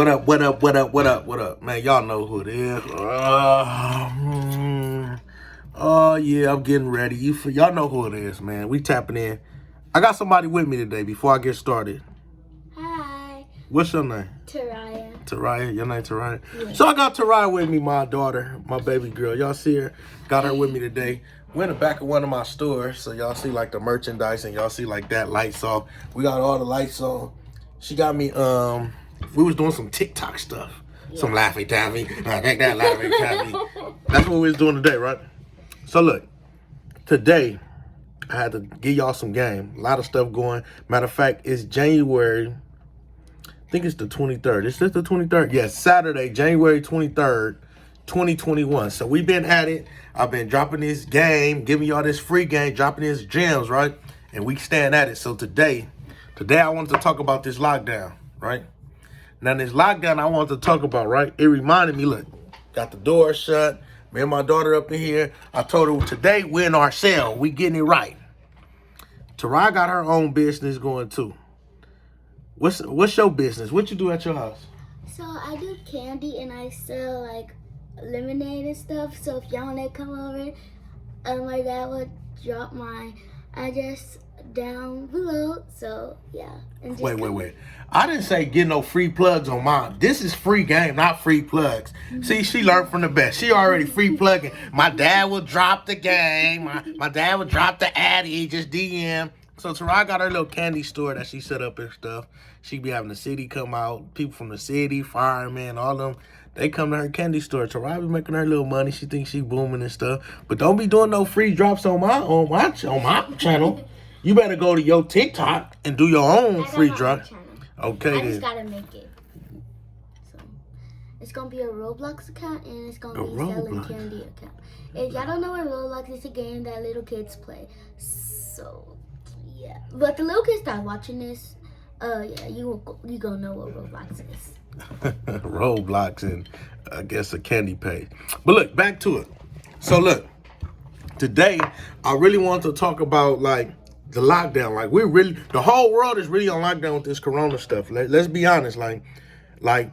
What up, what up, what up, what up, what up? Man, y'all know who it is. Oh, yeah, I'm getting ready. Y'all know who it is, man. We tapping in. I got somebody with me today before I get started. Hi. What's your name? Taraya. Taraya, your name Taraya? Yeah. So I got Taraya with me, my daughter, my baby girl. Y'all see her? Got her with me today. We're in the back of one of my stores, so y'all see like the merchandise and y'all see like that lights off. We got all the lights on. She got me, we was doing some TikTok stuff. Yeah. Some Laffy Taffy. I think that Laffy Taffy. That's what we was doing today, right? So look, today I had to give y'all some game. A lot of stuff going. Matter of fact, it's January, I think it's the 23rd. Is this the 23rd? Yes, Saturday, January 23rd, 2021. So we've been at it. I've been dropping this game, giving y'all this free game, dropping these gems, right? And we stand at it. So today I wanted to talk about this lockdown, right? Now this lockdown I wanted to talk about, right? It reminded me, look, got the door shut. Me and my daughter up in here. I told her today we're in our cell. We getting it right. Taraya got her own business going too. What's your business? What you do at your house? So I do candy and I sell like lemonade and stuff. So if y'all wanna come over, my dad would drop my address down below. So yeah. And just Wait. I didn't say get no free plugs on mine. This is free game, not free plugs. Mm-hmm. See, she learned from the best. She already free plugging. My dad will drop the game. My dad will drop the addy, just DM. So Taraya got her little candy store that she set up and stuff. She be having the city come out, people from the city, firemen, all them. They come to her candy store. Taraya be making her little money. She thinks she booming and stuff. But don't be doing no free drops on my channel. You better go to your TikTok and do your own free drop. Okay, I just gotta make it. So it's gonna be a Roblox account and it's gonna be a Selling Candy account. If y'all don't know what Roblox is, a game that little kids play. So yeah, but the little kids start watching this. Yeah, you gonna know what Roblox is. Roblox and I guess a candy page. But look, back to it. So look, today I really want to talk about like the lockdown. Like the whole world is really on lockdown with this corona stuff. Let's be honest. Like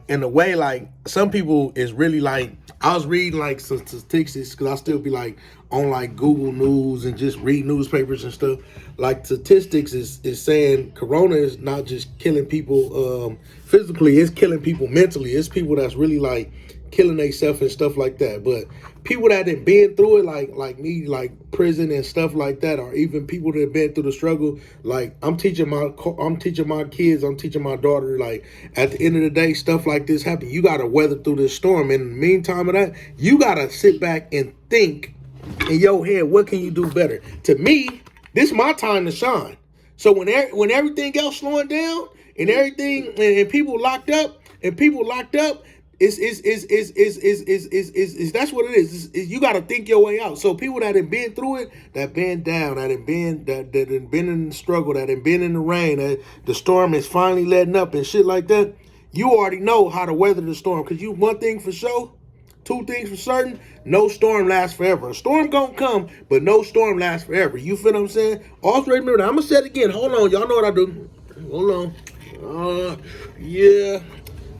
in a way, like some people is really like, I was reading like statistics because I still be like on like Google News and just read newspapers and stuff. Like statistics is saying corona is not just killing people physically, it's killing people mentally. It's people that's really like killing themselves and stuff like that. But people that have been through it, like me, like prison and stuff like that, or even people that have been through the struggle, like I'm teaching my kids, I'm teaching my daughter, like at the end of the day, stuff like this happen. You gotta weather through this storm. In the meantime of that, you gotta sit back and think in your head, what can you do better? To me, this is my time to shine. So when everything else slowing down and everything and people locked up, is that's what it is. You got to think your way out. So people that have been through it, that been down, that have been in the struggle, that have been in the rain, that the storm is finally letting up and shit like that, you already know how to weather the storm. Because one thing for sure, two things for certain, no storm lasts forever. A storm gonna come, but no storm lasts forever. You feel what I'm saying? Also remember that. I'm gonna say it again. Hold on, y'all know what I do. Hold on.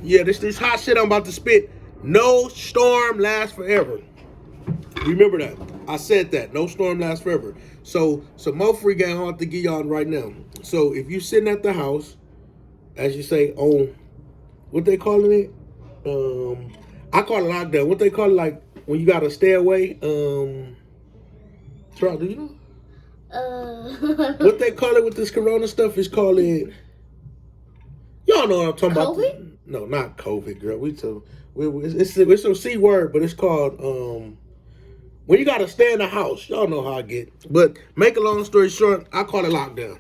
Yeah, this hot shit I'm about to spit. No storm lasts forever. Remember that. I said that. No storm lasts forever. So some more free game I want to give y'all right now. So if you sitting at the house, as you say, on what they calling it? I call it lockdown. What they call it, like when you gotta stay away? Try, do you know? What they call it with this corona stuff is called it. Y'all know what I'm talking about. COVID? No, not COVID, girl. It's a C word, but it's called when you gotta stay in the house. Y'all know how I get. But make a long story short, I call it lockdown.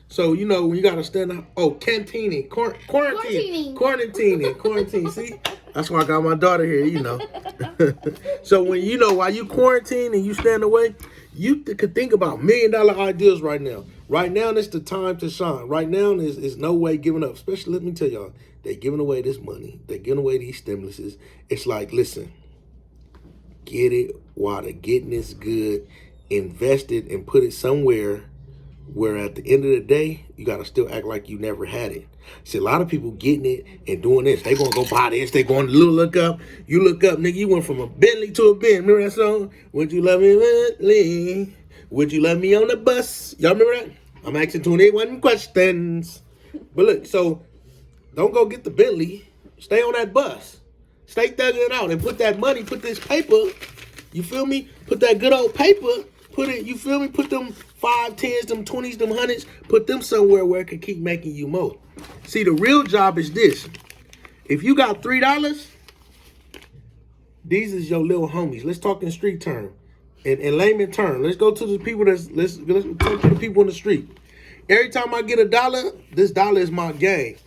So you know when you gotta stay in the quarantine. See, that's why I got my daughter here. You know. So while you quarantine and you stand away, you could think about $1 million ideas right now. Right now, it's the time to shine. Right now, is no way giving up. Especially, let me tell y'all, they're giving away this money. They're giving away these stimuluses. It's like, listen, get it while the getting is good. Invest it and put it somewhere where at the end of the day, you got to still act like you never had it. See, a lot of people getting it and doing this. They gonna go buy this. They going to look up. You look up, nigga. You went from a Bentley to a Benz. Remember that song? Would you love me, Bentley? Would you love me on the bus? Y'all remember that? I'm asking 21 questions. But look, so don't go get the Bentley. Stay on that bus. Stay thugging it out and put that money, put this paper, you feel me? Put that good old paper, put it, you feel me? Put them 5, 10s, them 20s, them 100s, put them somewhere where it can keep making you more. See, the real job is this. If you got $3, these is your little homies. Let's talk in street term. In layman term, let's go to the people let's talk to the people in the street. Every time I get $1, this dollar is my gang.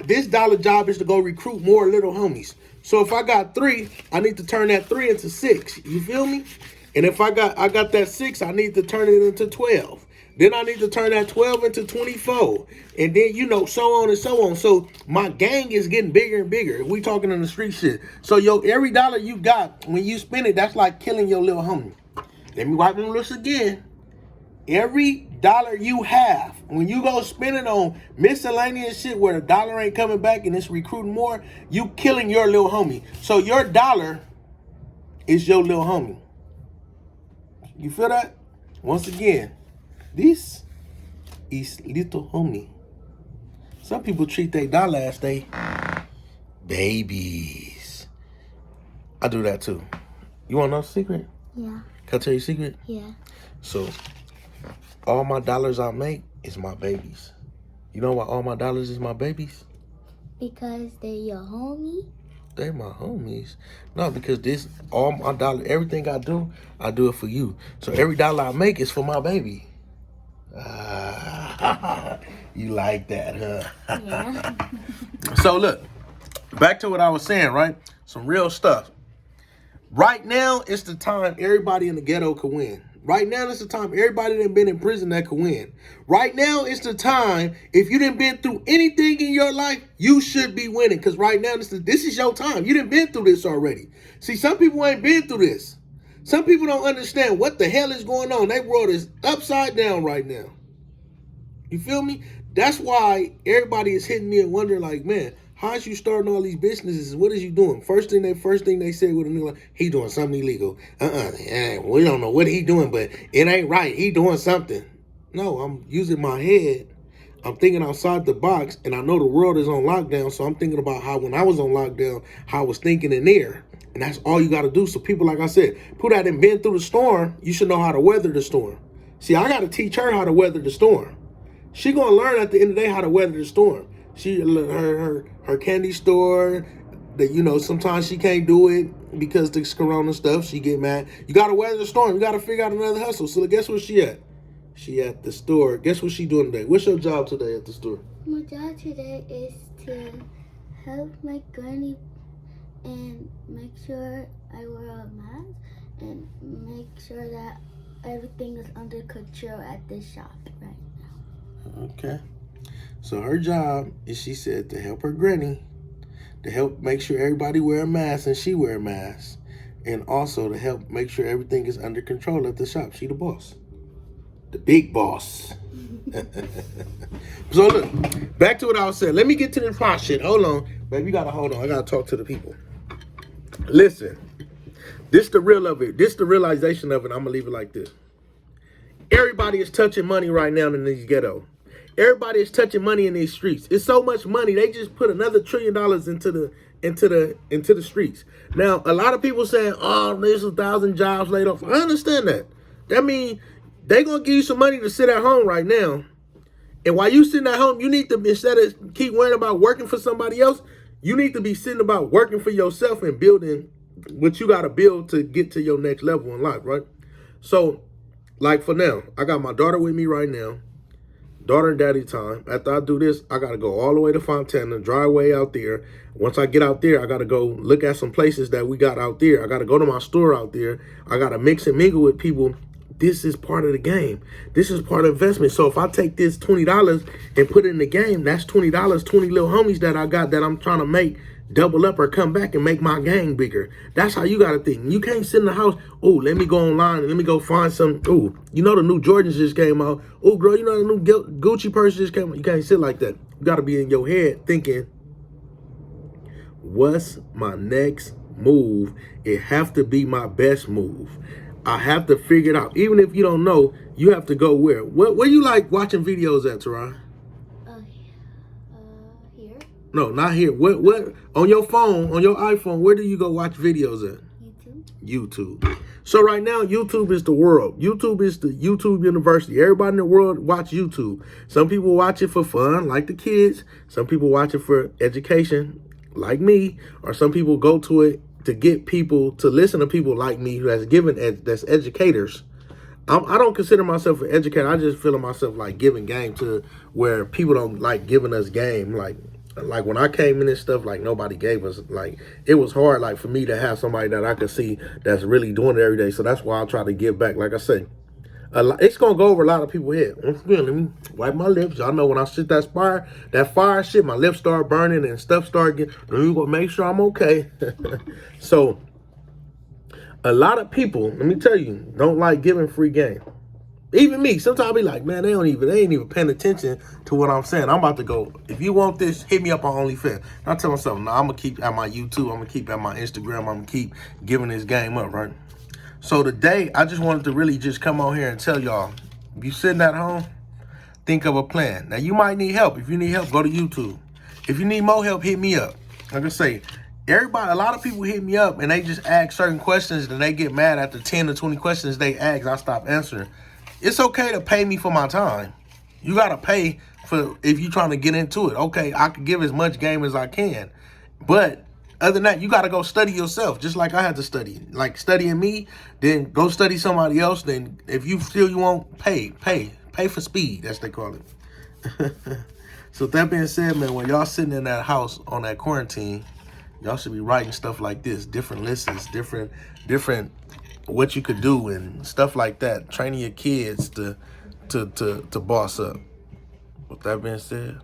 This dollar job is to go recruit more little homies. So if I got 3, I need to turn that 3 into 6. You feel me? And if I got that 6, I need to turn it into 12. Then I need to turn that 12 into 24. And then, you know, so on and so on. So my gang is getting bigger and bigger. We talking in the street shit. So every dollar you got, when you spend it, that's like killing your little homie. Let me wipe my lips again. Every dollar you have, when you go spend it on miscellaneous shit where the dollar ain't coming back and it's recruiting more, you killing your little homie. So your dollar is your little homie. You feel that? Once again, this is little homie. Some people treat their dollar as they babies. I do that too. You want to know the secret? Yeah. Can I tell you a secret? Yeah. So, all my dollars I make is my babies. You know why all my dollars is my babies? Because they're your homie? They're my homies. No, because all my dollar, everything I do it for you. So every dollar I make is for my baby. You like that, huh? Yeah. So look, back to what I was saying, right? Some real stuff. Right now, it's the time everybody in the ghetto could win. Right now, it's the time everybody that been in prison that could win. Right now, it's the time, if you done been through anything in your life, you should be winning. Because right now, this is your time. You done been through this already. See, some people ain't been through this. Some people don't understand what the hell is going on. Their world is upside down right now. You feel me? That's why everybody is hitting me and wondering, like, man, how's you starting all these businesses? What is you doing? First thing they say with a nigga, like, he doing something illegal. We don't know what he doing, but it ain't right. He doing something. No, I'm using my head. I'm thinking outside the box, and I know the world is on lockdown, so I'm thinking about how when I was on lockdown, how I was thinking in there. And that's all you got to do. So people, like I said, people that have been through the storm, you should know how to weather the storm. See, I got to teach her how to weather the storm. She going to learn at the end of the day how to weather the storm. Her candy store, that, you know, sometimes she can't do it because the corona stuff. She get mad. You got to weather the storm. You got to figure out another hustle. So guess where she at? She at the store. Guess what she doing today? What's your job today at the store? My job today is to help my granny and make sure I wear a mask and make sure that everything is under control at this shop right now. Okay. So her job is, she said, to help her granny, to help make sure everybody wear a mask and she wear a mask, and also to help make sure everything is under control at the shop. She the boss. The big boss. So look, back to what I was saying. Let me get to the plot shit. Hold on. Baby, you gotta hold on. I gotta talk to the people. Listen, this the real of it. This the realization of it. I'm gonna leave it like this. Everybody is touching money right now in these ghettos. Everybody is touching money in these streets. It's so much money. They just put another $1 trillion into the streets. Now, a lot of people saying, "Oh, there's 1,000 jobs laid off." I understand that. That means they gonna give you some money to sit at home right now. And while you sitting at home, you need to, instead of keep worrying about working for somebody else, you need to be sitting about working for yourself and building what you got to build to get to your next level in life, right? So, like for now, I got my daughter with me right now. Daughter and daddy time. After I do this, I got to go all the way to Fontana, drive way out there. Once I get out there, I got to go look at some places that we got out there. I got to go to my store out there. I got to mix and mingle with people. This is part of the game. This is part of investment. So if I take this $20 and put it in the game, that's $20, 20 little homies that I got that I'm trying to make double up or come back and make my gang bigger. That's how you got to think. You can't sit in the house, oh, let me go online and let me go find some, oh, you know the new Jordans just came out. Oh, girl, you know the new Gucci purse just came out. You can't sit like that. You got to be in your head thinking, what's my next move? It have to be my best move. I have to figure it out. Even if you don't know, you have to go where? Where you like watching videos at, Teron? Here. No, not here. What on your phone, on your iPhone, where do you go watch videos at? YouTube. So right now, YouTube is the world. YouTube is the YouTube University. Everybody in the world watch YouTube. Some people watch it for fun, like the kids. Some people watch it for education, like me. Or some people go to it to get people to listen to people like me who has given that's educators. I don't consider myself an educator. I just feel myself like giving game to where people don't like giving us game. Like when I came in and stuff, like nobody gave us, like it was hard like for me to have somebody that I could see that's really doing it every day. So that's why I try to give back. Like I say, it's gonna go over a lot of people's head. Once again, let me wipe my lips. Y'all know when I sit that fire shit, my lips start burning and stuff start getting. Let me go make sure I'm okay. So a lot of people, let me tell you, don't like giving free game. Even me, sometimes I be like, man, they ain't even paying attention to what I'm saying. I'm about to go, if you want this, hit me up on OnlyFans. I tell myself, no, I'm gonna keep at my YouTube, I'm gonna keep at my Instagram, I'm gonna keep giving this game up, right? So today, I just wanted to really just come on here and tell y'all, if you sitting at home, think of a plan. Now, you might need help. If you need help, go to YouTube. If you need more help, hit me up. Like I say, a lot of people hit me up and they just ask certain questions and they get mad after 10 or 20 questions they ask, I stop answering. It's okay to pay me for my time. You got to pay for if you're trying to get into it. Okay, I can give as much game as I can. But other than that, you got to go study yourself, just like I had to study. Like studying me, then go study somebody else. Then if you feel you won't pay for speed. That's what they call it. So with that being said, man, when y'all sitting in that house on that quarantine, y'all should be writing stuff like this, different lists, different what you could do and stuff like that. Training your kids to boss up. With that being said,